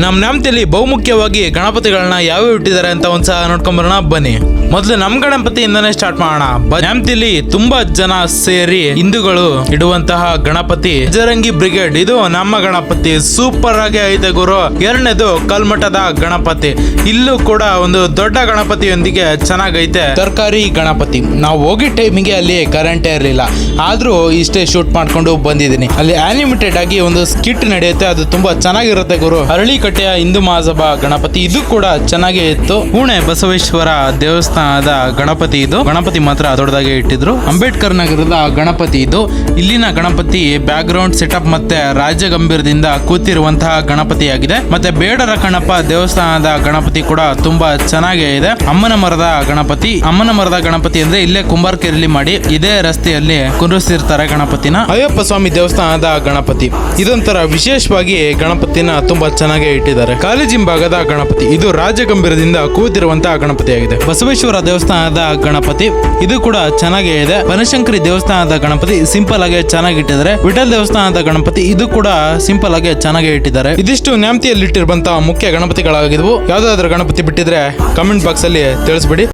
ನಮ್ಮ ನ್ಯಾಮತಿಯಲ್ಲಿ ಬಹುಮುಖ್ಯವಾಗಿ ಗಣಪತಿಗಳನ್ನ ಯಾವ್ಯಾವ ಇಟ್ಟಿದ್ದಾರೆ ಅಂತ ಒಂದ್ಸಲ ನೋಡ್ಕೊಂಬರೋಣ ಬನ್ನಿ. ಮೊದಲು ನಮ್ಮ ಗಣಪತಿಯಿಂದನೇ ಸ್ಟಾರ್ಟ್ ಮಾಡೋಣ. ನ್ಯಾಮತಿಯಲ್ಲಿ ತುಂಬಾ ಜನ ಸೇರಿ ಹಿಂದೂಗಳು ಇಡುವಂತಹ ಗಣಪತಿ ಜರಂಗಿ ಬ್ರಿಗೇಡ್. ಇದು ನಮ್ಮ ಗಣಪತಿ ಸೂಪರ್ ಆಗಿ ಐತೆ ಗುರು. ಎರಡನೇದು ಕಲ್ಮಠದ ಗಣಪತಿ. ಇಲ್ಲೂ ಕೂಡ ಒಂದು ದೊಡ್ಡ ಗಣಪತಿಯೊಂದಿಗೆ ಚೆನ್ನಾಗೈತೆ. ತರಕಾರಿ ಗಣಪತಿ. ನಾವು ಹೋಗಿ ಟೈಮಿಗೆ ಅಲ್ಲಿ ಕರೆಂಟೇ ಇರಲಿಲ್ಲ, ಆದ್ರೂ ಇಷ್ಟೇ ಶೂಟ್ ಮಾಡ್ಕೊಂಡು ಬಂದಿದ್ದೀನಿ. ಅಲ್ಲಿ ಆನಿಮೇಟೆಡ್ ಆಗಿ ಒಂದು ಸ್ಕಿಟ್ ನಡೆಯುತ್ತೆ, ಅದು ತುಂಬಾ ಚೆನ್ನಾಗಿರುತ್ತೆ ಗುರು. ಅರಳಿಕಟ್ಟೆಯ ಹಿಂದೂ ಮಹಾಸಭಾ ಗಣಪತಿ. ಇದು ಕೂಡ ಚೆನ್ನಾಗೇ ಇತ್ತು. ಪುಣೆ ಬಸವೇಶ್ವರ ದೇವಸ್ಥಾನದ ಗಣಪತಿ. ಇದು ಗಣಪತಿ ಮಾತ್ರ ದೊಡ್ಡದಾಗಿ ಇಟ್ಟಿದ್ರು. ಅಂಬೇಡ್ಕರ್ ನಗರದ ಗಣಪತಿ. ಇದು ಇಲ್ಲಿನ ಗಣಪತಿ ಬ್ಯಾಕ್ ಗ್ರೌಂಡ್ ಸೆಟಪ್ ಮತ್ತೆ ರಾಜ್ಯ ಗಂಭೀರದಿಂದ ಕೂತಿರುವಂತಹ ಗಣಪತಿಯಾಗಿದೆ. ಮತ್ತೆ ಬೇಡರ ಕಣ್ಣಪ್ಪ ದೇವಸ್ಥಾನದ ಗಣಪತಿ ಕೂಡ ತುಂಬಾ ಚೆನ್ನಾಗೇ ಇದೆ. ಅಮ್ಮನ ಮರದ ಗಣಪತಿ. ಅಮ್ಮನ ಮರದ ಗಣಪತಿ ಅಂದ್ರೆ ಇಲ್ಲೇ ಕುಂಬಾರ್ಕೆರೆಯಲ್ಲಿ ಮಾಡಿ ಇದೇ ರಸ್ತೆಯಲ್ಲಿ ಕುಂಡ್ರಿಸಿರ್ತಾರೆ ಗಣಪತಿನ. ಅಯ್ಯಪ್ಪ ಸ್ವಾಮಿ ದೇವಸ್ಥಾನದ ಗಣಪತಿ. ಇದೊಂಥರ ವಿಶೇಷವಾಗಿ ಗಣಪತಿನ ತುಂಬಾ ಚೆನ್ನಾಗಿ ಇಟ್ಟಿದ್ದಾರೆ. ಕಾಲೇಜಿನ ಭಾಗದ ಗಣಪತಿ. ಇದು ರಾಜ್ಯ ಗಂಭೀರದಿಂದ ಕೂತಿರುವಂತಹ ಗಣಪತಿಯಾಗಿದೆ. ಬಸವೇಶ್ವರ ದೇವಸ್ಥಾನದ ಗಣಪತಿ. ಇದು ಕೂಡ ಚೆನ್ನಾಗೇ ಇದೆ. ಬನಶಂಕರಿ ದೇವಸ್ಥಾನದ ಗಣಪತಿ ಸಿಂಪಲ್ ಆಗಿ ಚೆನ್ನಾಗಿ ಇಟ್ಟಿದ್ದಾರೆ. ವಿಠಲ್ ದೇವಸ್ಥಾನದ ಗಣಪತಿ. ಇದು ಕೂಡ ಸಿಂಪಲ್ ಆಗಿ ಚೆನ್ನಾಗಿ ಇಟ್ಟಿದ್ದಾರೆ. ಇದಿಷ್ಟು ನ್ಯಾಮತಿಯಲ್ಲಿ ಇಟ್ಟಿರುವಂತಹ ಮುಖ್ಯ ಗಣಪತಿಗಳಾಗಿದ್ವು. ಯಾವ್ದಾದ್ರು ಗಣಪತಿ ಬಿಟ್ಟಿದ್ರೆ ಕಮೆಂಟ್ ಬಾಕ್ಸ್ ಅಲ್ಲಿ ತಿಳಿಸ್ಬಿಡಿ.